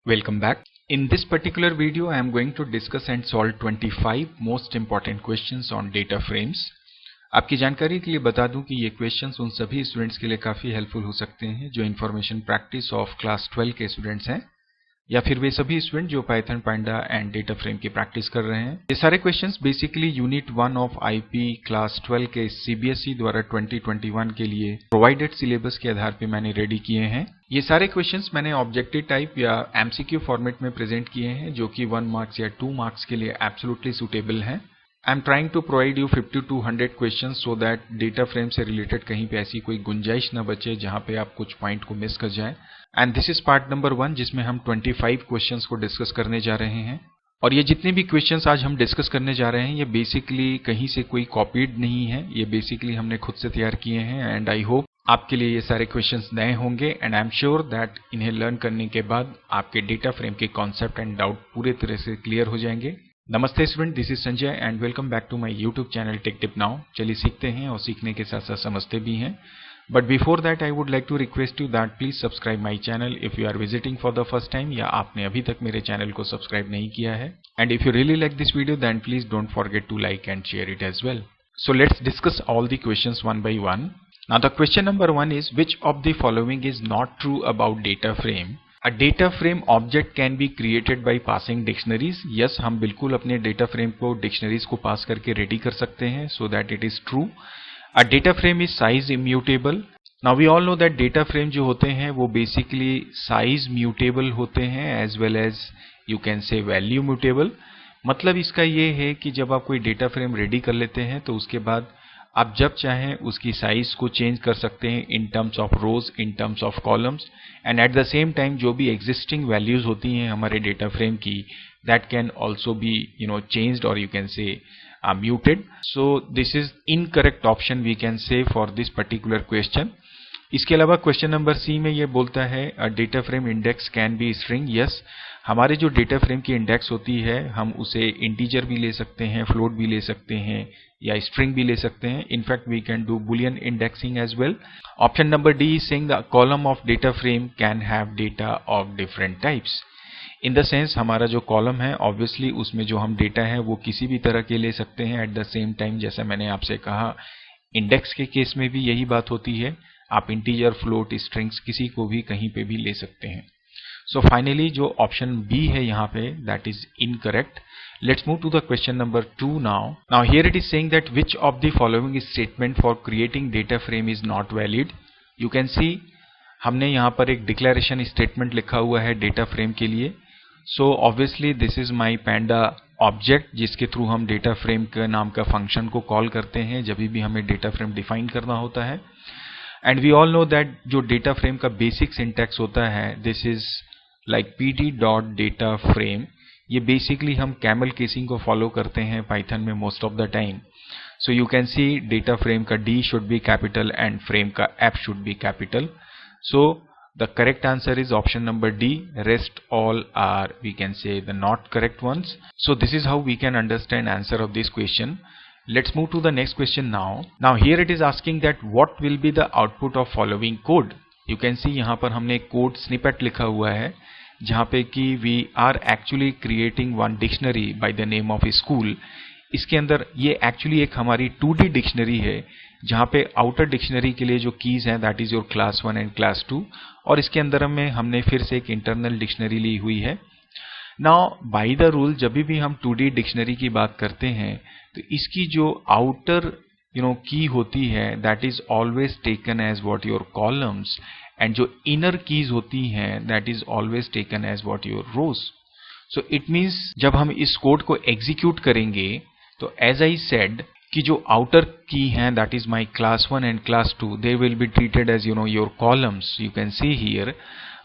Welcome back. In this particular video, I am going to discuss and solve 25 most important questions on data frames. आपकी जानकारी के लिए बता दूं कि ये क्वेश्चंस उन सभी स्टूडेंट्स के लिए काफ़ी हेल्पफुल हो सकते हैं जो इन्फॉर्मेशन प्रैक्टिस ऑफ क्लास 12 के स्टूडेंट्स हैं या फिर वे सभी स्टूडेंट जो Python Panda and data frame की प्रैक्टिस कर रहे हैं। ये सारे questions basically unit 1 of IP class 12 के सीबीएसई द्वारा 2021 के लिए प्रोवाइडेड सिलेबस के आधार पे मैंने रेडी किए हैं। ये सारे क्वेश्चंस मैंने ऑब्जेक्टिव टाइप या एमसीक्यू फॉर्मेट में प्रेजेंट किए हैं जो कि 1 मार्क्स या 2 मार्क्स के लिए एब्सोल्युटली सुटेबल हैं। I am trying to provide you 50 to 100 question so that data frame से रिलेटेड कहीं पे ऐसी कोई गुंजाइश न बचे जहां पे आप कुछ पॉइंट को मिस कर जाएं। And this is part number 1 जिसमें हम 25 क्वेश्चंस को डिस्कस करने जा रहे हैं। और ये जितने भी क्वेश्चंस आज हम डिस्कस करने जा रहे हैं ये बेसिकली कहीं से कोई कॉपीड नहीं है, ये बेसिकली हमने खुद से तैयार किए हैं। एंड आई होप आपके लिए ये सारे क्वेश्चंस नए होंगे and I am sure that इन्हें लर्न करने के बाद आपके डेटा फ्रेम के कॉन्सेप्ट एंड डाउट पूरे तरह से क्लियर हो जाएंगे। नमस्ते student, this is Sanjay and welcome back to my YouTube channel tech tip now. चलिए सीखते हैं और सीखने के साथ साथ समझते भी हैं। But before that I would like to request you that please subscribe my channel if you are visiting for the first time या आपने अभी तक मेरे चैनल को सब्सक्राइब नहीं किया है। And if you really like this video then please don't forget to like and share it as well. So let's discuss all the questions one by one. Now the question number 1 is which of the following is not true about data frame? A data frame object can be created by passing dictionaries. Yes, हम बिल्कुल अपने data frame को dictionaries को पास करके ready कर सकते हैं so that it is true. A data frame is size immutable. Now we all know that data frame जो होते हैं वो basically size mutable होते हैं as well as you can say value mutable. मतलब इसका ये है कि जब आप कोई data frame रेडी कर लेते हैं तो उसके बाद आप जब चाहें उसकी साइज को चेंज कर सकते हैं in terms of rows, in terms of columns and at the same time जो भी एग्जिस्टिंग वैल्यूज होती हैं हमारे डेटा फ्रेम की that can also be changed और you can say muted. So this is incorrect option we can say for this particular question. इसके अलावा question number C में ये बोलता है a data frame index can be string. Yes, हमारे जो data frame की इंडेक्स होती है हम उसे इंटीजर भी ले सकते हैं, फ्लोट भी ले सकते हैं या स्ट्रिंग भी ले सकते हैं। In fact we can do Boolean indexing as well. Option number D is saying the column of data frame can have data of different types. In the sense हमारा जो कॉलम है ऑब्वियसली उसमें जो हम डेटा है वो किसी भी तरह के ले सकते हैं। एट द सेम टाइम जैसा मैंने आपसे कहा इंडेक्स के केस में भी यही बात होती है, आप इंटीजर, फ्लोट, स्ट्रिंग्स किसी को भी कहीं पे भी ले सकते हैं। सो फाइनली जो ऑप्शन बी है यहाँ पे that is incorrect. Let's move to the question number 2 now. Now here it is saying that which of the following statement for creating data frame is not valid? You can see हमने यहाँ पर एक declaration statement लिखा हुआ है data frame के लिए। So obviously this is my panda object जिसके थ्रू हम data frame के नाम का फंक्शन को कॉल करते हैं जब भी हमें data frame डिफाइन करना होता है। And we all know that जो data frame का basic syntax होता है this is like pd.data_frame। ये बेसिकली हम कैमल केसिंग को फॉलो करते हैं पाइथन में most of the time. So you can see data frame का D should be capital and frame का F should be capital. So the correct answer is option number D. Rest all are we can say the not correct ones. So this is how we can understand answer of this question. Let's move to the next question now. Now here it is asking that what will be the output of following code? You can see यहाँ पर हमने code snippet लिखा हुआ है जहाँ पे कि we are actually creating one dictionary by the name of school. इसके अंदर ये एक्चुअली एक हमारी 2D डिक्शनरी है जहाँ पे आउटर डिक्शनरी के लिए जो कीज हैं that is your class 1 and class 2 और इसके अंदर में हमने फिर से एक इंटरनल डिक्शनरी ली हुई है। नाउ बाय द रूल जब भी हम 2D डिक्शनरी की बात करते हैं तो इसकी जो आउटर की होती है that is always taken as what your columns and जो इनर कीज होती हैं that is always taken as what your rows. So it means जब हम इस कोड को एग्जीक्यूट करेंगे तो एज आई सेड कि जो आउटर की हैं that is my class 1 and class 2 they will be treated as your columns you can see here.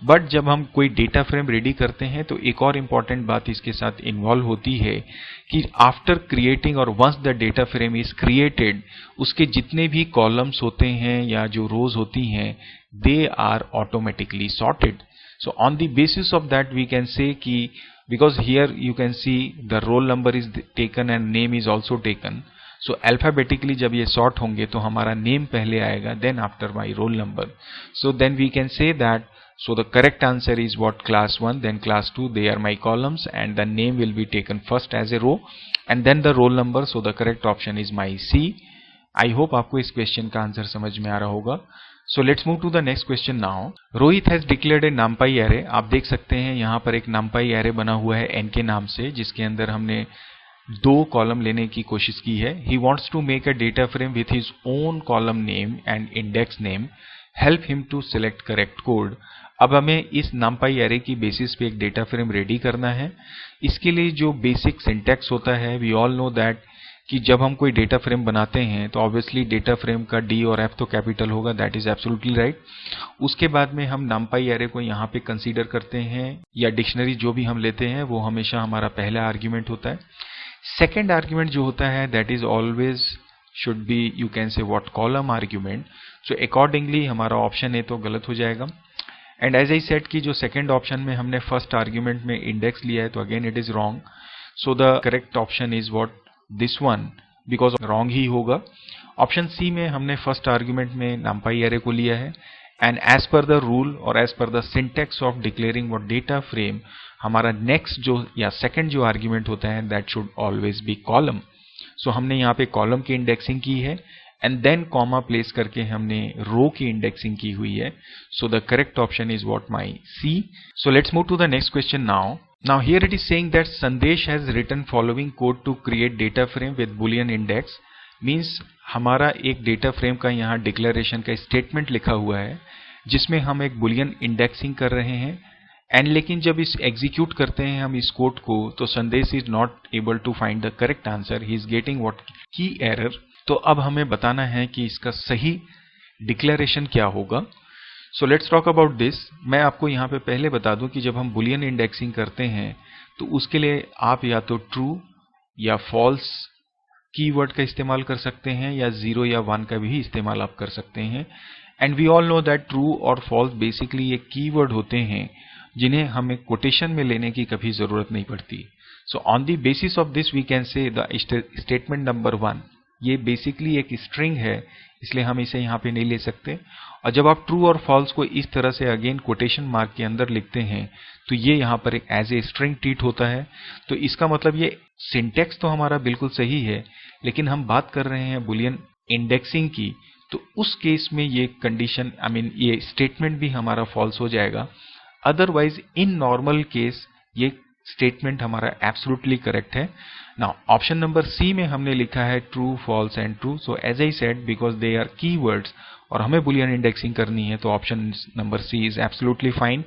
But जब हम कोई डेटा फ्रेम रेडी करते हैं तो एक और इम्पॉर्टेंट बात इसके साथ इन्वॉल्व होती है कि आफ्टर क्रिएटिंग और once the data frame is created उसके जितने भी कॉलम्स होते हैं या जो रोज होती हैं they are automatically sorted. So on the basis of that we can say कि because here you can see the roll number is taken and name is also taken. So alphabetically जब ये sort होंगे तो हमारा name पहले आएगा then after my roll number. So then we can say that So the correct answer is what? Class 1, then class 2, they are my columns, and the name will be taken first as a row and then the roll number. So the correct option is my C. I hope आपको इस question का answer समझ में आ रहा होगा. So let's move to the next question now. Rohit has declared a numpy array. आप देख सकते हैं यहाँ पर एक numpy array बना हुआ है n के नाम से, जिसके अंदर हमने 2 कॉलम लेने की कोशिश की है. He wants to make a data frame with his own column name and index name. Help him to select correct code. अब हमें इस numpy array की बेसिस पे एक डेटा फ्रेम रेडी करना है. इसके लिए जो बेसिक सिंटैक्स होता है, वी ऑल नो दैट कि जब हम कोई डेटा फ्रेम बनाते हैं तो ऑब्वियसली डेटा फ्रेम का डी और एफ तो कैपिटल होगा. That is absolutely right. उसके बाद में हम numpy array को यहाँ पे कंसीडर करते हैं, या डिक्शनरी जो भी हम लेते हैं वो हमेशा हमारा पहला आर्ग्यूमेंट होता है. सेकेंड आर्ग्यूमेंट जो होता है that is always should be, you can say what, column argument. So accordingly हमारा ऑप्शन ए तो गलत हो जाएगा. एंड एज आई सेड कि जो सेकेंड ऑप्शन में हमने फर्स्ट आर्ग्यूमेंट में इंडेक्स लिया है तो again it is wrong. So the correct option is what, this one, because wrong ही होगा. ऑप्शन सी में हमने फर्स्ट आर्ग्यूमेंट में numpy array को लिया है, and as per the rule और as per the syntax of declaring what data frame, हमारा नेक्स्ट जो या सेकंड जो आर्ग्यूमेंट होता है that should always be column. So हमने यहाँ पे कॉलम की इंडेक्सिंग की है एंड देन कॉमा प्लेस करके हमने रो की इंडेक्सिंग की हुई है. So the correct option is what, my C. So let's move to the next question now. Now here it is saying that Sandesh has written following code to create data frame with boolean index. Means हमारा एक data frame का यहाँ declaration का statement लिखा हुआ है जिसमें हम एक बुलियन इंडेक्सिंग कर रहे हैं. एंड लेकिन जब इस एग्जीक्यूट करते हैं हम इस कोड को तो Sandesh is not able to find the correct answer. He is getting what, key error. तो अब हमें बताना है कि इसका सही डिक्लेरेशन क्या होगा. So let's talk about this. मैं आपको यहाँ पे पहले बता दूं कि जब हम बुलियन इंडेक्सिंग करते हैं तो उसके लिए आप या तो ट्रू या फॉल्स कीवर्ड का इस्तेमाल कर सकते हैं या 0 या 1 का भी इस्तेमाल आप कर सकते हैं. And we all know that true और फॉल्स बेसिकली ये कीवर्ड होते हैं जिन्हें हमें कोटेशन में लेने की कभी जरूरत नहीं पड़ती. So on the basis of this we can say the statement number 1, ये बेसिकली एक स्ट्रिंग है इसलिए हम इसे यहाँ पे नहीं ले सकते. और जब आप ट्रू और फॉल्स को इस तरह से अगेन कोटेशन मार्क के अंदर लिखते हैं तो ये यहाँ पर एक एज ए स्ट्रिंग ट्रीट होता है. तो इसका मतलब ये सिंटेक्स तो हमारा बिल्कुल सही है, लेकिन हम बात कर रहे हैं बुलियन इंडेक्सिंग की, तो उस केस में ये कंडीशन ये स्टेटमेंट भी हमारा फॉल्स हो जाएगा. अदरवाइज इन नॉर्मल केस ये स्टेटमेंट हमारा एब्सोल्युटली करेक्ट है. नाउ ऑप्शन नंबर सी में हमने लिखा है true, false and true. So as I said because they are keywords और हमें बुलियन इंडेक्सिंग करनी है तो option number C is absolutely fine.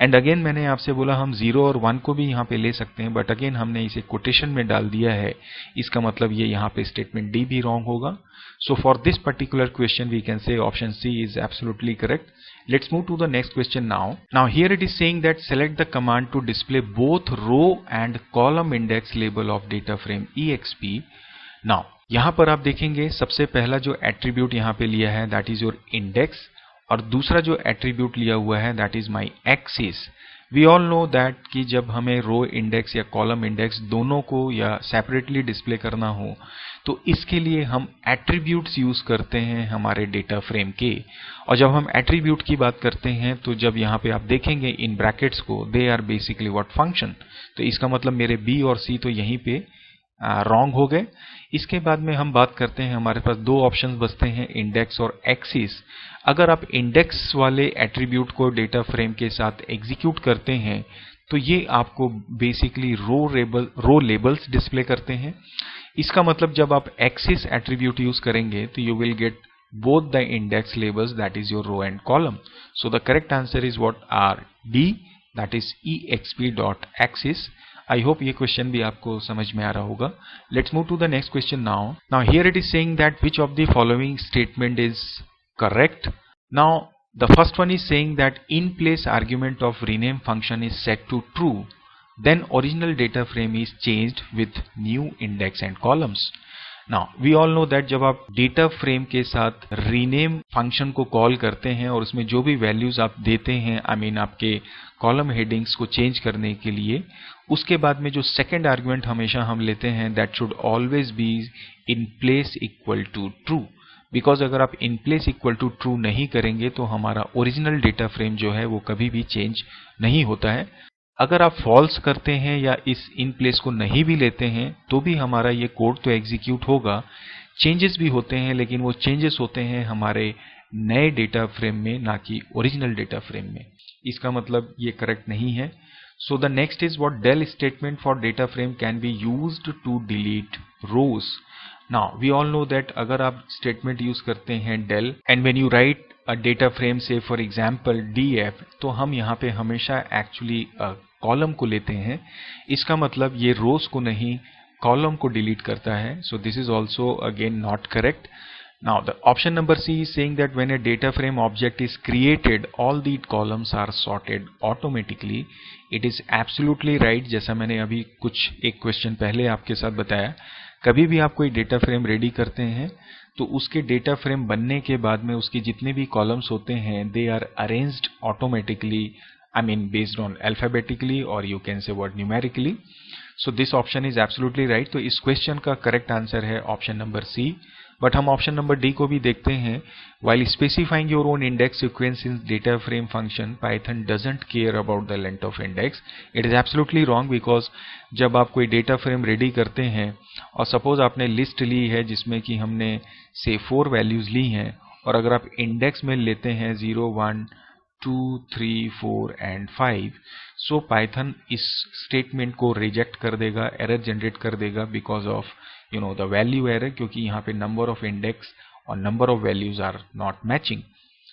And again मैंने आपसे बोला हम 0 और 1 को भी यहाँ पे ले सकते हैं, बट अगेन हमने इसे कोटेशन में डाल दिया है, इसका मतलब ये यहाँ पे स्टेटमेंट डी भी रॉन्ग होगा. So for this particular question we can say option C is absolutely correct. Let's move to the next question now. Now here it is saying that select the command to display both row and column index label of data frame exp. Now यहाँ पर आप देखेंगे सबसे पहला जो attribute यहाँ पे लिया है that is your index, और दूसरा जो एट्रीब्यूट लिया हुआ है that is my axis. We all know that कि जब हमें रो इंडेक्स या कॉलम इंडेक्स दोनों को या सेपरेटली डिस्प्ले करना हो तो इसके लिए हम एट्रीब्यूट्स यूज करते हैं हमारे डेटा फ्रेम के. और जब हम एट्रीब्यूट की बात करते हैं तो जब यहाँ पे आप देखेंगे इन ब्रैकेट्स को, they are basically what, function. तो इसका मतलब मेरे बी और सी तो यहीं पे रॉन्ग हो गए. इसके बाद में हम बात करते हैं, हमारे पास 2 ऑप्शंस बचते हैं, इंडेक्स और एक्सिस. अगर आप इंडेक्स वाले एट्रीब्यूट को डेटा फ्रेम के साथ एग्जीक्यूट करते हैं तो ये आपको बेसिकली रो लेबल्स डिस्प्ले करते हैं. इसका मतलब जब आप एक्सिस एट्रीब्यूट यूज करेंगे तो you will get both the index labels, that is your row and column. So the correct answer is what, R D, that is exp.axis. I hope ये question भी आपको समझ में आ रहा होगा. Let's move to the next question now. Now here it is saying that which of the following statement is correct. Now the first one is saying that in place argument of rename function is set to true, then original data frame is changed with new index and columns. Now we all know that जब आप data frame के साथ rename function को call करते हैं और उसमें जो भी वैल्यूज आप देते हैं, आपके कॉलम हेडिंग्स को चेंज करने के लिए, उसके बाद में जो सेकंड आर्गुमेंट हमेशा हम लेते हैं that should always be inplace equal to true. Because अगर आप inplace equal to true नहीं करेंगे तो हमारा ओरिजिनल डेटा फ्रेम जो है वो कभी भी चेंज नहीं होता है। अगर आप फॉल्स करते हैं या इस इन प्लेस को नहीं भी लेते हैं तो भी हमारा ये कोड तो एग्जीक्यूट होगा, चेंजेस भी होते हैं, लेकिन वो चेंजेस होते हैं हमारे नए डेटा फ्रेम में, ना कि ओरिजिनल डेटा फ्रेम में। इसका मतलब ये करेक्ट नहीं है। So the next is what del statement for data frame can be used to delete rows. Now we all know that अगर आप स्टेटमेंट यूज करते हैं del and when you write a data frame से for example df, तो हम यहाँ पे हमेशा एक्चुअली कॉलम को लेते हैं। इसका मतलब ये रोज को नहीं, कॉलम को डिलीट करता है। So this is also again not correct. Now the option number C is saying that when a data frame object is created, all the columns are sorted automatically. It is absolutely right। जैसा मैंने अभी एक question पहले आपके साथ बताया, कभी भी आप कोई डेटा फ्रेम रेडी करते हैं तो उसके डेटा फ्रेम बनने के बाद में उसके जितने भी कॉलम्स होते हैं they are arranged automatically, I mean based on alphabetically or you can say what numerically. So this option is absolutely right। तो इस क्वेश्चन का करेक्ट आंसर है ऑप्शन नंबर सी। बट हम ऑप्शन नंबर डी को भी देखते हैं। While specifying your own index sequence in data frame function, Python doesn't care about the length of index। It is absolutely wrong because जब आप कोई data frame ready करते हैं और सपोज आपने लिस्ट ली है जिसमें कि हमने से 4 वैल्यूज ली हैं, और अगर आप इंडेक्स में लेते हैं 0, 1, 2, 3, 4 एंड 5, सो पाइथन इस स्टेटमेंट को रिजेक्ट कर देगा, एरर जनरेट कर देगा because of the value error, क्योंकि यहाँ पे नंबर ऑफ इंडेक्स और number of values are not matching.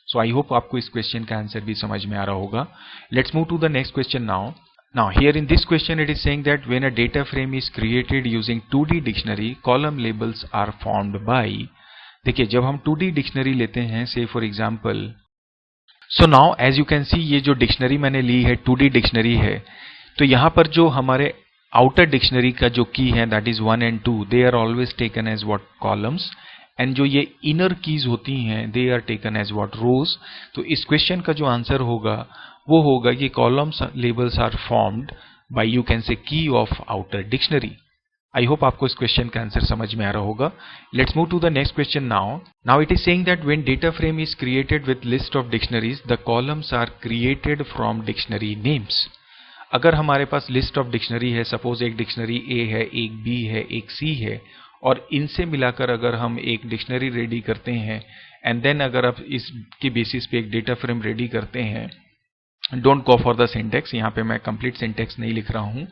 So I hope आपको इस क्वेश्चन का आंसर भी समझ में आ रहा होगा। Let's move to the next question now. Now here in this question it is saying that when a data frame is created using 2D dictionary, column labels are formed by। देखिए जब हम 2D dictionary लेते हैं, say for example, so now as you can see ये जो dictionary मैंने ली है 2D dictionary है, तो यहाँ पर जो हमारे आउटर डिक्शनरी का जो की है that is 1 and 2, they are always taken as what columns, and जो ये इनर कीज होती हैं they are taken as what rows. तो इस क्वेश्चन का जो आंसर होगा वो होगा कि columns labels are formed by you can say key of outer dictionary. I hope आपको इस क्वेश्चन का आंसर समझ में आ रहा होगा। Let's move to the next question now. Now it is saying that when data frame is created with list of dictionaries, the columns are created from dictionary names. अगर हमारे पास लिस्ट ऑफ डिक्शनरी है, suppose एक dictionary A है, एक B है, एक सी है, और इनसे मिलाकर अगर हम एक डिक्शनरी रेडी करते हैं एंड देन अगर आप इसके बेसिस पे एक डेटा फ्रेम रेडी करते हैं, don't go for the syntax, यहाँ पे मैं कंप्लीट सिंटेक्स नहीं लिख रहा हूँ।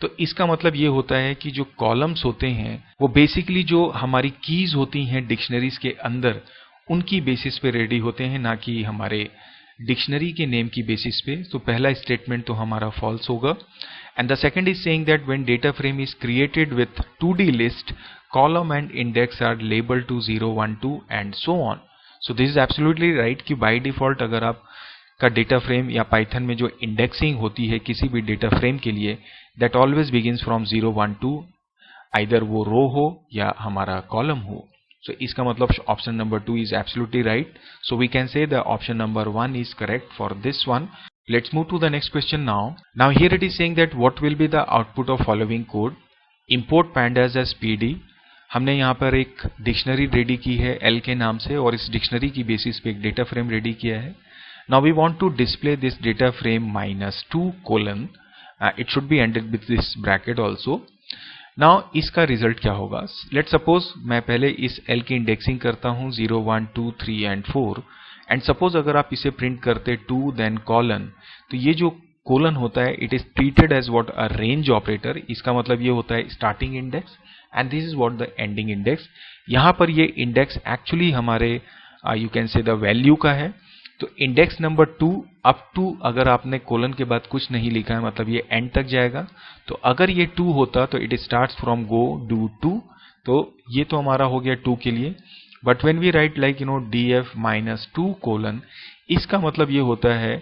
तो इसका मतलब ये होता है कि जो कॉलम्स होते हैं वो बेसिकली जो हमारी कीज होती हैं डिक्शनरीज के अंदर उनकी बेसिस पे रेडी होते हैं, ना कि हमारे डिक्शनरी के नेम की बेसिस पे। तो पहला स्टेटमेंट तो हमारा फॉल्स होगा। And the second is saying that when data frame is created with 2D list, column and index are label to 0, 1, 2 and so on. So this is absolutely right कि by default अगर आप का data frame या Python में जो indexing होती है किसी भी डेटा फ्रेम के लिए, that always begins from 0, 1, 2, either वो रो हो या हमारा कॉलम हो। So इसका मतलब option number 2 is absolutely right. So we can say the option number 1 is correct for this one. Let's move to the next question now. Now here it is saying that what will be the output of following code. Import pandas as PD. हमने यहाँ पर एक dictionary ready की है L के नाम से और इस डिक्शनरी की बेसिस पे एक डेटा फ्रेम रेडी किया है। Now we want to display this data frame -2 colon. It should be ended with this bracket also. Now इसका रिजल्ट क्या होगा? लेट सपोज मैं पहले इस L की इंडेक्सिंग करता हूं 0, 1, 2, 3 एंड 4, एंड सपोज अगर आप इसे प्रिंट करते 2 देन कॉलन, तो ये जो कोलन होता है it is treated as what a range operator. इसका मतलब ये होता है starting index and this is what the ending index. यहां पर ये इंडेक्स एक्चुअली हमारे you can say the value का है। तो इंडेक्स नंबर 2 अप टू अगर आपने कोलन के बाद कुछ नहीं लिखा है मतलब ये एंड तक जाएगा। तो अगर ये 2 होता तो it starts from go do 2, तो ये तो हमारा हो गया 2 के लिए। But when we write like df -2 colon, इसका मतलब ये होता है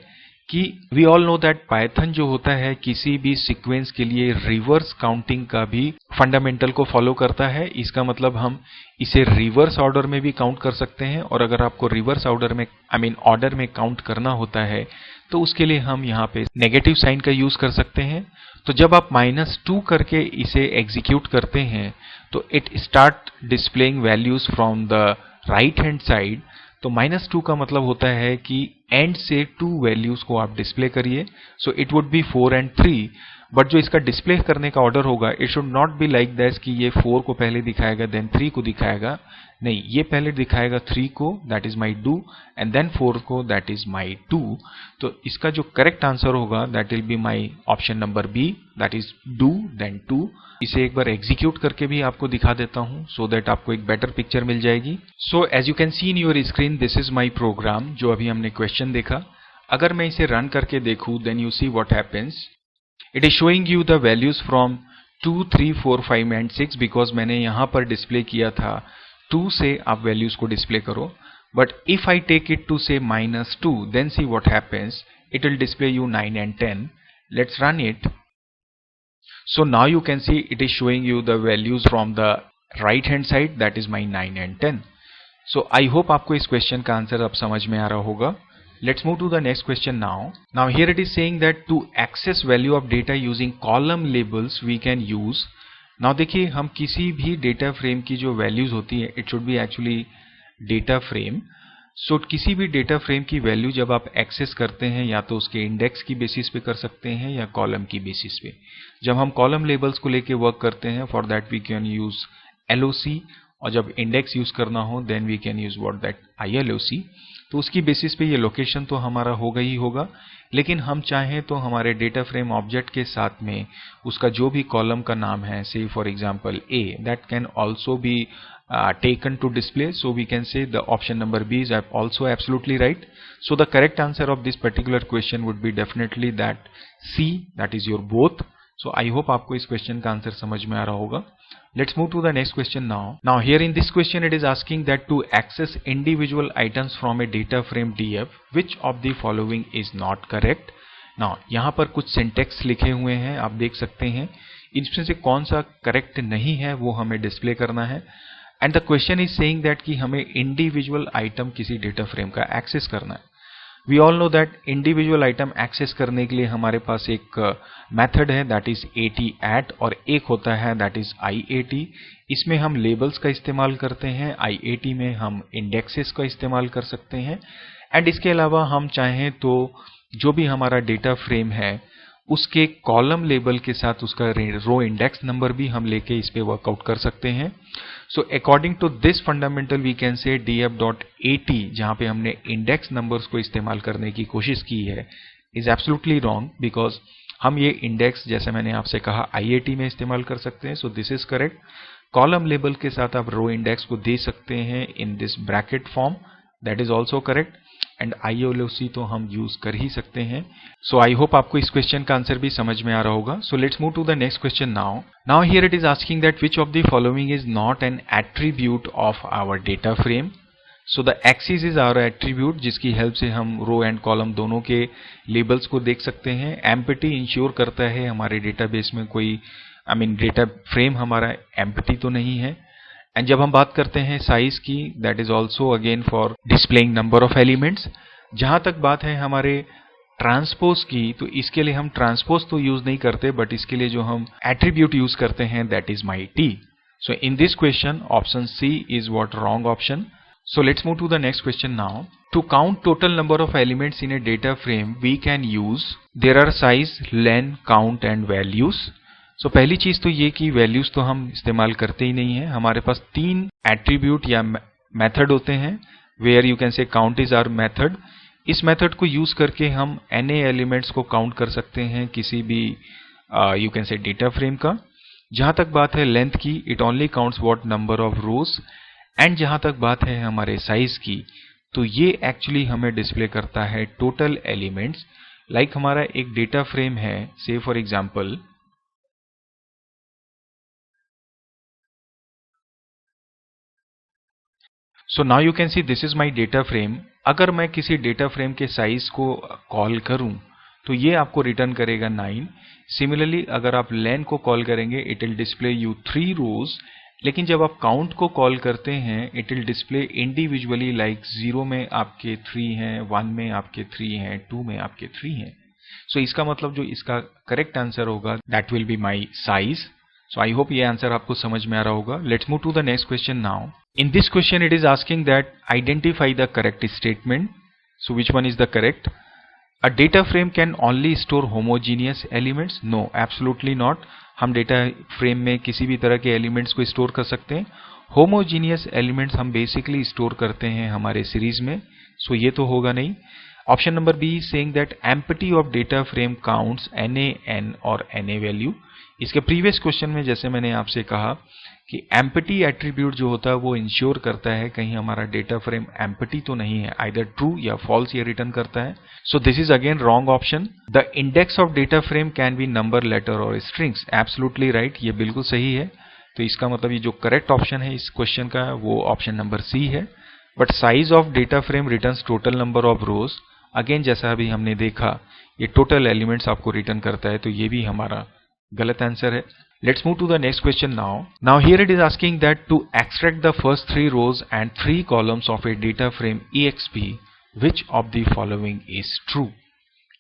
कि we all know that Python जो होता है किसी भी सीक्वेंस के लिए रिवर्स काउंटिंग का भी फंडामेंटल को फॉलो करता है। इसका मतलब हम इसे रिवर्स ऑर्डर में भी काउंट कर सकते हैं, और अगर आपको रिवर्स ऑर्डर में ऑर्डर में काउंट करना होता है तो उसके लिए हम यहाँ पे नेगेटिव साइन का यूज कर सकते हैं। तो जब आप -2 करके इसे एग्जीक्यूट करते हैं तो it start displaying values from the right hand side, तो -2 का मतलब होता है कि एंड से 2 वैल्यूज को आप डिस्प्ले करिए, so it would be 4 and 3, but जो इसका डिस्प्ले करने का ऑर्डर होगा it should not be like that कि ये 4 को पहले दिखाएगा देन 3 को दिखाएगा, नहीं, ये पहले दिखाएगा 3 को, that is my do, and then 4 को, दैट इज माई डू। तो इसका जो करेक्ट आंसर होगा that will be my option number B, that is do then 2। इसे एक बार एग्जीक्यूट करके भी आपको दिखा देता हूं सो दैट आपको एक बेटर पिक्चर मिल जाएगी। So as you can see in your screen, this is my program, जो अभी हमने क्वेश्चन देखा। अगर मैं इसे रन करके देखूं then you see what happens. It is showing you the values from 2, 3, 4, 5 and 6, because मैंने यहां पर डिस्प्ले किया था 2 से आप वैल्यूज को डिस्प्ले करो। But if I take it to say -2, then see what happens, it will display you 9 and 10. Let's run it. So now you can see it is showing you the values from the right hand side, that is my 9 and 10. So I hope आपको इस question का answer अब समझ में आ रहा होगा। Let's move to the next question now. Now here it is saying that to access value of data using column labels we can use. Now देखिए, हम किसी भी डेटा फ्रेम की जो वैल्यूज होती है, it should be actually data frame. So किसी भी डेटा फ्रेम की वैल्यू जब आप एक्सेस करते हैं, या तो उसके इंडेक्स की बेसिस पे कर सकते हैं या कॉलम की बेसिस पे। जब हम कॉलम लेबल्स को लेके वर्क करते हैं, for that we can use LOC, और जब इंडेक्स यूज करना हो then we can use what that ILOC। तो उसकी बेसिस पे ये लोकेशन तो हमारा होगा ही होगा, लेकिन हम चाहें तो हमारे डेटा फ्रेम ऑब्जेक्ट के साथ में उसका जो भी कॉलम का नाम है, से for example A, that can also be taken to display. So we can say the option number B is also absolutely right. So the correct answer of this particular question would be definitely that C, that is your both. So I hope आपको इस question का answer समझ में आ रहा होगा। Let's move to the next question now. Now here in this question it is asking that to access individual items from a data frame DF, which of the following is not correct? Now यहाँ पर कुछ syntax लिखे हुए हैं, आप देख सकते हैं, इनमें से कौन सा करेक्ट नहीं है वो हमें डिस्प्ले करना है। And the question is saying that कि हमें इंडिविजुअल आइटम किसी डेटा फ्रेम का एक्सेस करना है। We all know that individual item access करने के लिए हमारे पास एक मेथड है, दैट इज AT@, और एक होता है दैट इज IAT। इसमें हम लेबल्स का इस्तेमाल करते हैं, IAT में हम इंडेक्सेस का इस्तेमाल कर सकते हैं। एंड इसके अलावा हम चाहें तो जो भी हमारा डेटा फ्रेम है उसके कॉलम लेबल के साथ उसका रो इंडेक्स नंबर भी हम लेके इस पे वर्कआउट कर सकते हैं। So according to this fundamental we can say DF.AT, जहां पे हमने इंडेक्स नंबर्स को इस्तेमाल करने की कोशिश की है, इज एब्सोल्युटली रॉन्ग, बिकॉज हम ये इंडेक्स, जैसे मैंने आपसे कहा, IAT में इस्तेमाल कर सकते हैं। सो this is correct. Column label के साथ आप रो इंडेक्स को दे सकते हैं in this bracket form, that is also correct. And ILOC तो हम यूज कर ही सकते हैं। सो आई होप आपको इस क्वेश्चन का आंसर भी समझ में आ रहा होगा। So let's move to the next question now. Now here it is asking that which of the following is not an attribute of our data frame. So the axis is our attribute, जिसकी help से हम row and column दोनों के labels को देख सकते हैं। Empty ensure करता है हमारे डेटाबेस में कोई डेटा फ्रेम हमारा एम्प्टी तो नहीं है। एंड जब हम बात करते हैं साइज की, that is also again for displaying number of elements. जहां तक बात है हमारे ट्रांसपोज की, तो इसके लिए हम ट्रांसपोज तो यूज नहीं करते, बट इसके लिए जो हम एट्रीब्यूट यूज करते हैं that is my T। So in this question option C is what wrong option. So let's move to the next question now. To count total number of elements in a data frame we can use, there are size, len, count and values. So पहली चीज तो ये कि values तो हम इस्तेमाल करते ही नहीं है। हमारे पास 3 एट्रीब्यूट या मेथड होते हैं, where you can say count is our method. इस मेथड को यूज करके हम NA एलिमेंट्स को काउंट कर सकते हैं किसी भी यू कैन से डेटा फ्रेम का। जहां तक बात है लेंथ की, it only counts what number of rose. And जहां तक बात है हमारे साइज की, तो ये एक्चुअली हमें डिस्प्ले करता है टोटल एलिमेंट्स। लाइक हमारा एक डेटा फ्रेम है, से for example so now you can see this is my data frame. अगर मैं किसी डेटा फ्रेम के साइज को कॉल करूं तो ये आपको रिटर्न करेगा 9। सिमिलरली अगर आप लेन को कॉल करेंगे इट विल डिस्प्ले यू 3 रोज। लेकिन जब आप काउंट को कॉल करते हैं it will display individually, like 0 में आपके 3 हैं, 1 में आपके 3 हैं, 2 में आपके 3 हैं। सो इसका मतलब जो इसका करेक्ट आंसर होगा that will be my size. So I hope ये आंसर आपको समझ में आ रहा होगा. Let's move to the next question now. In this question it is asking that identify the correct statement. So which one is the correct? A data frame can only store homogeneous elements? No, absolutely not. हम data frame में किसी भी तरह के elements को store कर सकते हैं. होमोजीनियस एलिमेंट्स हम बेसिकली स्टोर करते हैं हमारे सीरीज में. सो ये तो होगा नहीं. Option number be saying that empty of data frame counts NA, N और NA वैल्यू. इसके प्रीवियस क्वेश्चन में जैसे मैंने आपसे कहा कि एम्प्टी एट्रीब्यूट जो होता है वो इंश्योर करता है कहीं हमारा डेटा फ्रेम एम्प्टी तो नहीं है, आइदर ट्रू या फॉल्स ये रिटर्न करता है. So this is again wrong option. The index of data frame can be number, letter और स्ट्रिंग्स. एब्सोल्युटली राइट, ये बिल्कुल सही है. तो इसका मतलब ये जो करेक्ट ऑप्शन है इस क्वेश्चन का वो ऑप्शन नंबर सी है. But size of data frame returns total number of rose. Again जैसा अभी हमने देखा ये टोटल एलिमेंट्स आपको रिटर्न करता है, तो ये भी हमारा गलत आंसर है. Let's move to the next question now. Now here it is asking that to extract the first 3 rows and 3 columns of a data frame EXP, which of the following is true?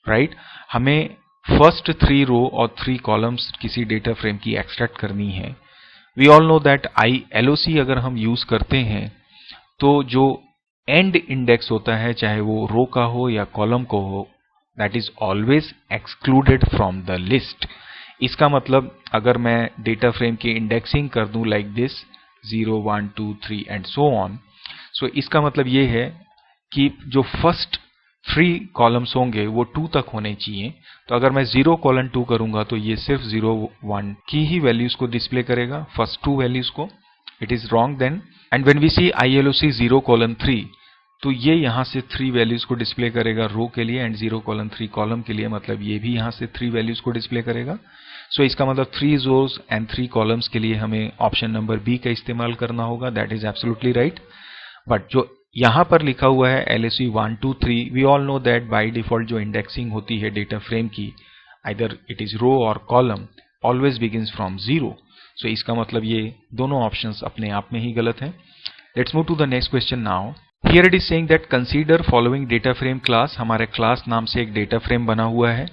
Right? हमें first 3 row और 3 columns किसी data frame की extract करनी है. We all know that ILOC अगर हम use करते हैं तो जो end index होता है चाहे वो row का हो या column को हो, that is always excluded from the list. इसका मतलब अगर मैं डेटा फ्रेम की इंडेक्सिंग कर दूं like this 0, 1, 2, 3 and so on, so इसका मतलब ये है कि जो फर्स्ट 3 कॉलम्स होंगे वो 2 तक होने चाहिए. तो अगर मैं 0:2 करूंगा तो ये सिर्फ 0, 1 की ही वैल्यूज को डिस्प्ले करेगा, फर्स्ट 2 वैल्यूज को. It is wrong then. And when we see ILOC 0:3 तो ये यहाँ से 3 वैल्यूज को डिस्प्ले करेगा रो के लिए एंड 0:3 कॉलम के लिए, मतलब ये भी यहाँ से 3 वैल्यूज को डिस्प्ले करेगा. सो इसका मतलब 3 रोज एंड 3 कॉलम्स के लिए हमें ऑप्शन नंबर बी का इस्तेमाल करना होगा. That is absolutely right. But जो यहाँ पर लिखा हुआ है LOC 1, 2, 3, we all know that by default जो इंडेक्सिंग होती है डेटा फ्रेम की, आइदर इट इज रो और column, always begins from 0. So इसका मतलब ये दोनों ऑप्शंस अपने आप में ही गलत हैं. Let's move to the next question now. Here it is saying that consider following data frame class. हमारे क्लास नाम से एक डेटा फ्रेम बना हुआ है.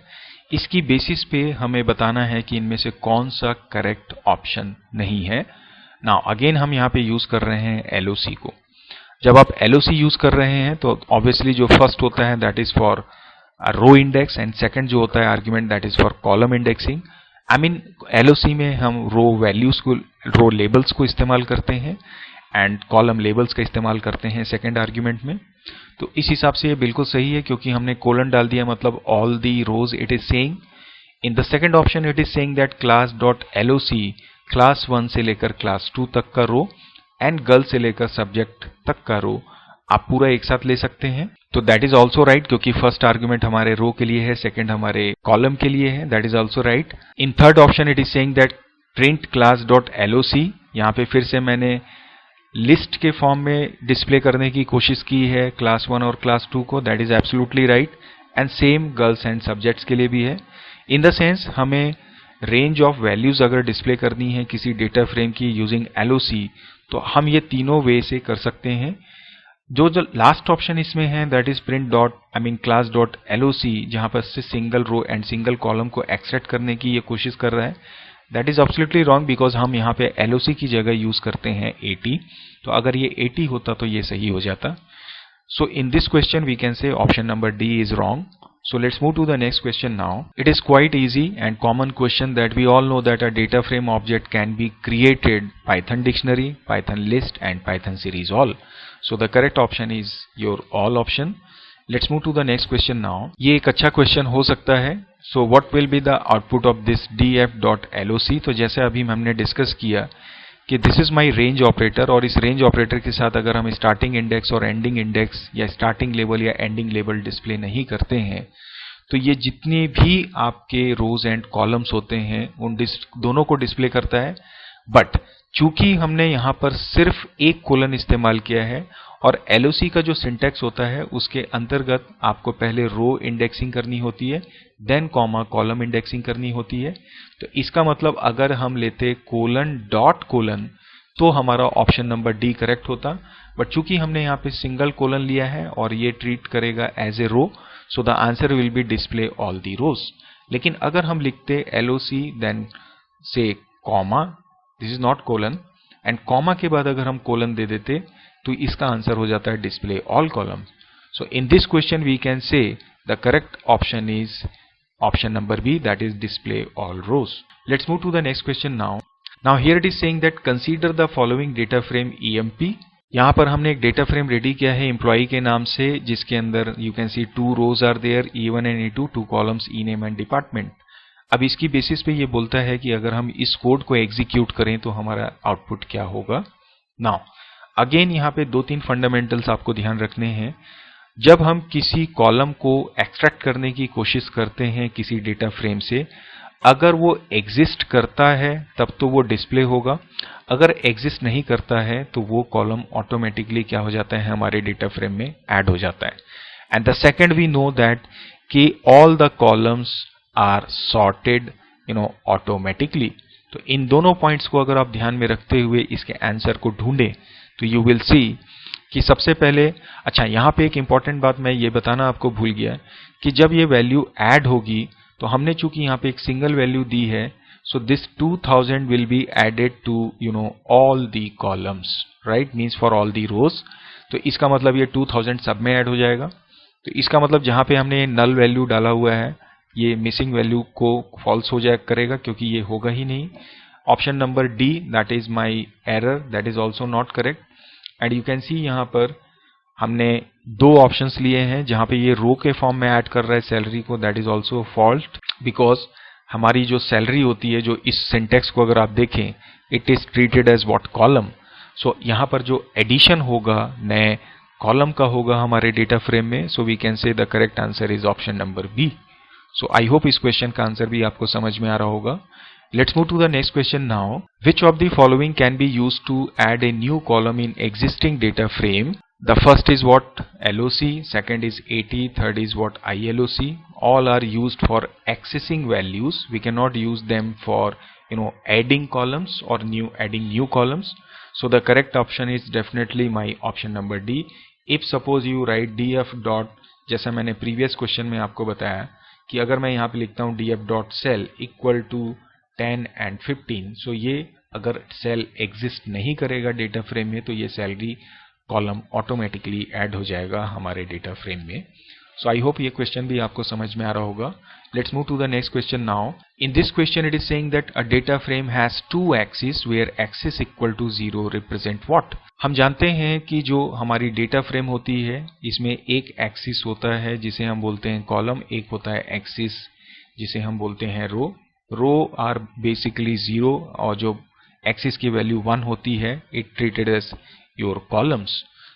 इसकी बेसिस पे हमें बताना है कि इनमें से कौन सा करेक्ट ऑप्शन नहीं है. नाउ अगेन हम यहाँ पे यूज कर रहे हैं LOC को. जब आप LOC यूज कर रहे हैं तो ऑब्वियसली जो फर्स्ट होता है that is for row index and second जो होता है argument that is for column indexing. I mean LOC में हम रो वैल्यूज को, रो लेबल्स को इस्तेमाल करते हैं एंड कॉलम लेबल्स का इस्तेमाल करते हैं सेकंड आर्ग्यूमेंट में. तो इस हिसाब से ये बिल्कुल सही है क्योंकि हमने कोलन डाल दिया, मतलब all the rows it is saying. In the second option it is saying that class dot LOC class 1 से लेकर क्लास 2 तक का रो एंड गर्ल से लेकर सब्जेक्ट तक का रो आप पूरा एक साथ ले सकते हैं. तो दैट इज ऑल्सो राइट क्योंकि फर्स्ट आर्ग्यूमेंट हमारे रो के लिए है, सेकंड हमारे कॉलम के लिए है. That is also right. In third option it is saying that print class dot LOC. यहाँ पे फिर से मैंने लिस्ट के फॉर्म में डिस्प्ले करने की कोशिश की है क्लास 1 और क्लास 2 को. That is absolutely right. And same girls and subjects के लिए भी है. इन द सेंस हमें रेंज ऑफ वैल्यूज अगर डिस्प्ले करनी है किसी डेटा फ्रेम की यूजिंग LOC तो हम ये तीनों वे से कर सकते हैं. जो लास्ट ऑप्शन इसमें है that is print dot class dot LOC जहां पर से single row and single column को एक्सट्रैक्ट करने की ये कोशिश कर रहा है. That is absolutely wrong because हम यहाँ पे LOC की जगह यूज करते हैं 80. तो अगर ये 80 होता तो ये सही हो जाता. So in this question we can say option number D is wrong. So let's move to the next question now. It is quite easy and common question that we all know that a data frame object can be created Python dictionary, Python list and Python series all. So the correct option is your all option. Let's move to the next question now. ये एक अच्छा question हो सकता है. So what will be the output of this df.loc? तो जैसे अभी हमने डिस्कस किया कि this is my range operator और इस रेंज ऑपरेटर के साथ अगर हम स्टार्टिंग इंडेक्स और एंडिंग इंडेक्स या स्टार्टिंग लेवल या एंडिंग लेवल डिस्प्ले नहीं करते हैं तो ये जितने भी आपके रोज एंड कॉलम्स होते हैं उन दोनों को डिस्प्ले करता है. बट चूंकि हमने यहाँ पर सिर्फ एक कोलन इस्तेमाल किया है और LOC का जो सिंटैक्स होता है उसके अंतर्गत आपको पहले रो इंडेक्सिंग करनी होती है देन कॉमा कॉलम इंडेक्सिंग करनी होती है. तो इसका मतलब अगर हम लेते कोलन डॉट कोलन तो हमारा ऑप्शन नंबर डी करेक्ट होता. बट चूंकि हमने यहाँ पे सिंगल कोलन लिया है और ये ट्रीट करेगा as a row so the answer will be display all the rows. लेकिन अगर हम लिखते LOC then say comma, this is not colon, and comma के बाद अगर हम कोलन दे देते तो इसका आंसर हो जाता है display all columns. So in this question we can say the correct option is option number B, that is display all rows. Let's move to the next question now. Now here it is saying that consider the following data frame EMP. यहाँ पर हमने एक data frame ready किया है employee के नाम से, जिसके अंदर you can see 2 rows are there, E1 and E2, 2 columns E-name and department. अब इसकी बेसिस पे ये बोलता है कि अगर हम इस कोड को एग्जीक्यूट करें तो हमारा आउटपुट क्या होगा. नाउ अगेन यहाँ पे 2-3 फंडामेंटल्स आपको ध्यान रखने हैं. जब हम किसी कॉलम को एक्सट्रैक्ट करने की कोशिश करते हैं किसी डेटा फ्रेम से, अगर वो एग्जिस्ट करता है तब तो वो डिस्प्ले होगा, अगर एग्जिस्ट नहीं करता है तो वो कॉलम ऑटोमेटिकली क्या हो जाता है, हमारे डेटा फ्रेम में ऐड हो जाता है. And the second we know that कि all the columns are sorted automatically. तो इन दोनों पॉइंट्स को अगर आप ध्यान में रखते हुए इसके आंसर को ढूंढें तो यू विल सी कि सबसे पहले, अच्छा यहाँ पे एक इंपॉर्टेंट बात मैं ये बताना आपको भूल गया कि जब ये वैल्यू ऐड होगी तो हमने चूंकि यहाँ पे एक सिंगल वैल्यू दी है, so this 2000 will be added to all the columns, right, means for all the rows. तो इसका मतलब ये 2000 सब में ऐड हो जाएगा. तो इसका मतलब जहाँ पे हमने नल वैल्यू डाला हुआ है ये मिसिंग वैल्यू को फॉल्स हो जाए करेगा, क्योंकि ये होगा ही नहीं. Option number D, that is my error, that is also not correct. And you can सी यहाँ पर हमने 2 ऑप्शंस लिए हैं जहां पे ये रो के फॉर्म में ऐड कर रहा है सैलरी को, that is also fault, because हमारी जो सैलरी होती है, जो इस सिंटेक्स को अगर आप देखें, it is treated as what column. So यहाँ पर जो एडिशन होगा नए कॉलम का होगा हमारे डेटा फ्रेम में. So we can say the correct answer is option number B. So I hope इस क्वेश्चन का आंसर भी आपको समझ में आ रहा होगा. Let's move to the next question now. Which of the following can be used to add a new column in existing data frame? The first is what? LOC, second is AT, third is what? ILOC. All are used for accessing values. We cannot use them for adding columns or adding new columns. So the correct option is definitely my option number D. If suppose you write df dot, जैसा मैंने previous question में आपको बताया कि अगर मैं यहाँ पे लिखता हूँ df dot cell equal to 10 and 15, सो ये अगर सेल एग्जिस्ट नहीं करेगा डेटा फ्रेम में तो ये सैलरी कॉलम ऑटोमेटिकली ऐड हो जाएगा हमारे डेटा फ्रेम में. सो आई होप ये क्वेश्चन भी आपको समझ में आ रहा होगा. Let's move to the next question now. In this question it is saying that a data frame has 2 axis where axis equal to 0 represent what. हम जानते हैं कि जो हमारी डेटा फ्रेम होती है इसमें एक एक्सिस होता है जिसे हम बोलते हैं कॉलम, एक होता है एक्सिस जिसे हम बोलते हैं रो. रो आर बेसिकली 0 और जो एक्सिस की वैल्यू 1 होती है it treated as your columns.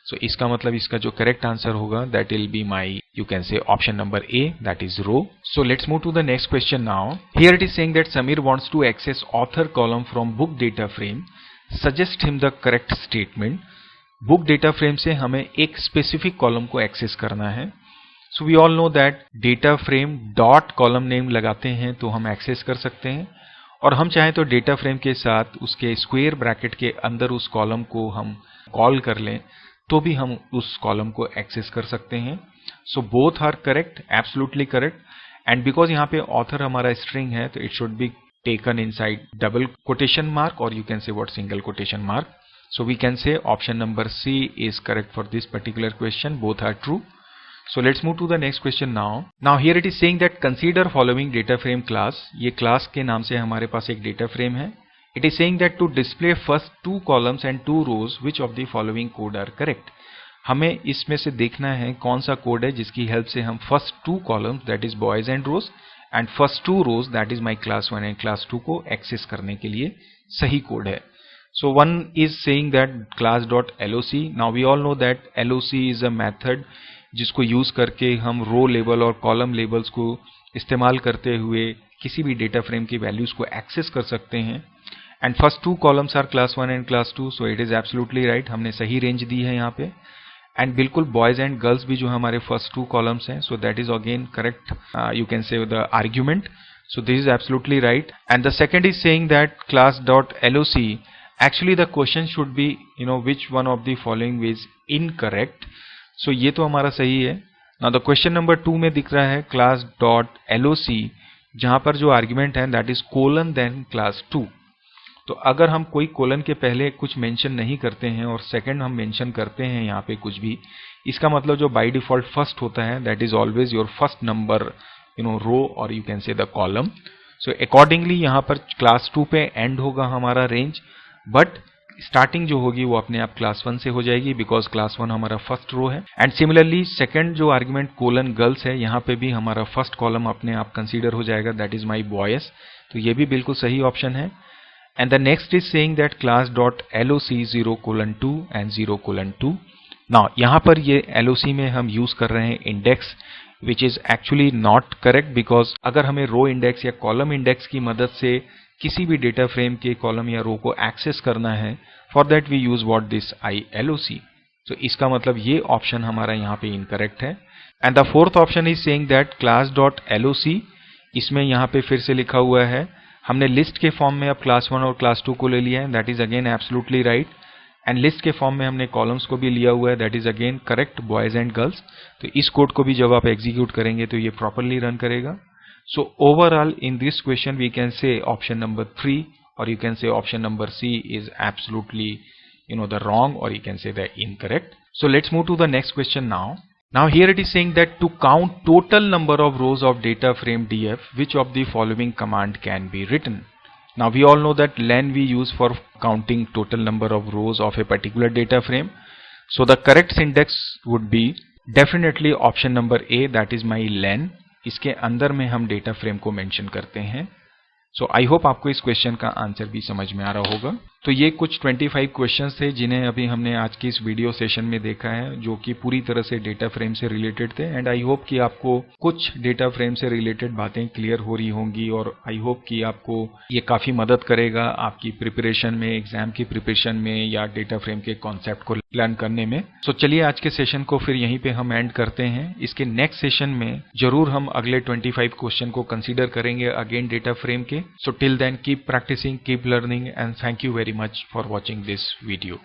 So इसका मतलब इसका जो करेक्ट आंसर होगा that will be my, you can say option number A, that is row. So let's move to the next question now. Here it is saying that Sameer wants to access author column from book data frame. Suggest him the correct statement. Book data frame से हमें एक specific column को access करना है. सो we all know that data frame dot column name लगाते हैं तो हम एक्सेस कर सकते हैं, और हम चाहें तो डेटा फ्रेम के साथ उसके स्क्वायर ब्रैकेट के अंदर उस कॉलम को हम कॉल कर लें तो भी हम उस कॉलम को एक्सेस कर सकते हैं. So both are correct, absolutely correct. And because यहाँ पे ऑथर हमारा स्ट्रिंग है तो it should be taken inside double quotation mark और you can say what single quotation mark. So we can say option number C is correct for this particular question. Both are true. So let's move to the next question now. Now here it is saying that consider following data frame class. ये class के नाम से हमारे पास एक data frame है. It is saying that to display first 2 columns and 2 rows, which of the following code are correct? हमें इसमें से देखना है कौन सा कोड है जिसकी हेल्प से हम first 2 columns that is boys and rows and first 2 rows that is my class 1 and class 2 को एक्सेस करने के लिए सही कोड है. So one is saying that class dot loc. Now we all know that loc is a method जिसको use करके हम row label और कॉलम लेबल्स को इस्तेमाल करते हुए किसी भी डेटा फ्रेम की वैल्यूज को एक्सेस कर सकते हैं. And first 2 columns are class 1 and class 2. So it is absolutely right, हमने सही रेंज दी है यहाँ पे. एंड बिल्कुल बॉयज एंड गर्ल्स भी जो हमारे फर्स्ट 2 कॉलम्स हैं, so that is again correct, you can say the argument. So this is absolutely right. And the second is saying that class dot loc, actually the question should be which one of the following is incorrect. So ये तो हमारा सही है. Now the question number 2 में दिख रहा है class dot loc, जहां पर जो आर्ग्यूमेंट है that is colon then class 2. तो अगर हम कोई कोलन के पहले कुछ मेंशन नहीं करते हैं और सेकंड हम मेंशन करते हैं यहाँ पे कुछ भी, इसका मतलब जो बाय डिफॉल्ट फर्स्ट होता है that is always your first number row और you can say the column. So accordingly यहाँ पर क्लास 2 पे एंड होगा हमारा रेंज, बट स्टार्टिंग जो होगी वो अपने आप क्लास 1 से हो जाएगी बिकॉज क्लास 1 हमारा फर्स्ट रो है। एंड सिमिलरली सेकंड जो आर्ग्यूमेंट कोलन गर्ल्स है, यहाँ पे भी हमारा फर्स्ट कॉलम अपने आप कंसीडर हो जाएगा, दैट इज माई बॉयज। तो ये भी बिल्कुल सही ऑप्शन है। And the next is saying that class dot LOC 0:2 and 0:2। Now यहाँ पर ये LOC में हम यूज कर रहे हैं index, which is actually not correct because अगर हमें रो इंडेक्स या कॉलम इंडेक्स की मदद से किसी भी डेटा फ्रेम के कॉलम या रो को एक्सेस करना है, for that we use what this ILOC। तो इसका मतलब ये ऑप्शन हमारा यहाँ पे इनकरेक्ट है। And the fourth option is saying that class dot LOC, इसमें यहाँ पे फिर से लिखा हुआ है, हमने लिस्ट के फॉर्म में अब क्लास 1 और क्लास 2 को ले लिया है, that is again absolutely right. And list के फॉर्म में हमने कॉलम्स को भी लिया हुआ है, that is again correct, boys and girls. तो इस कोड को भी जब आप एग्जीक्यूट करेंगे तो ये प्रॉपरली रन करेगा। So overall in this question we can say option number 3 or you can say option number C is absolutely the wrong, or you can say the incorrect. So let's move to the next question now. Now here it is saying that to count total number of rows of data frame DF, which of the following command can be written? Now we all know that len we use for counting total number of rows of a particular data frame. So the correct syntax would be definitely option number A, that is my len. इसके अंदर में हम data frame को mention करते हैं। सो I hope आपको इस question का आंसर भी समझ में आ रहा होगा। तो ये कुछ 25 क्वेश्चंस थे जिन्हें अभी हमने आज की इस वीडियो सेशन में देखा है, जो कि पूरी तरह से डेटा फ्रेम से रिलेटेड थे। एंड आई होप कि आपको कुछ डेटा फ्रेम से रिलेटेड बातें क्लियर हो रही होंगी और आई होप कि आपको ये काफी मदद करेगा आपकी प्रिपरेशन में, एग्जाम की प्रिपरेशन में या डेटा फ्रेम के कॉन्सेप्ट को लर्न करने में। सो चलिए आज के सेशन को फिर यहीं पे हम एंड करते हैं। इसके नेक्स्ट सेशन में जरूर हम अगले 25 क्वेश्चन को कंसीडर करेंगे अगेन डेटा फ्रेम के। So till then keep practicing, keep learning, and thank you very much for watching this video.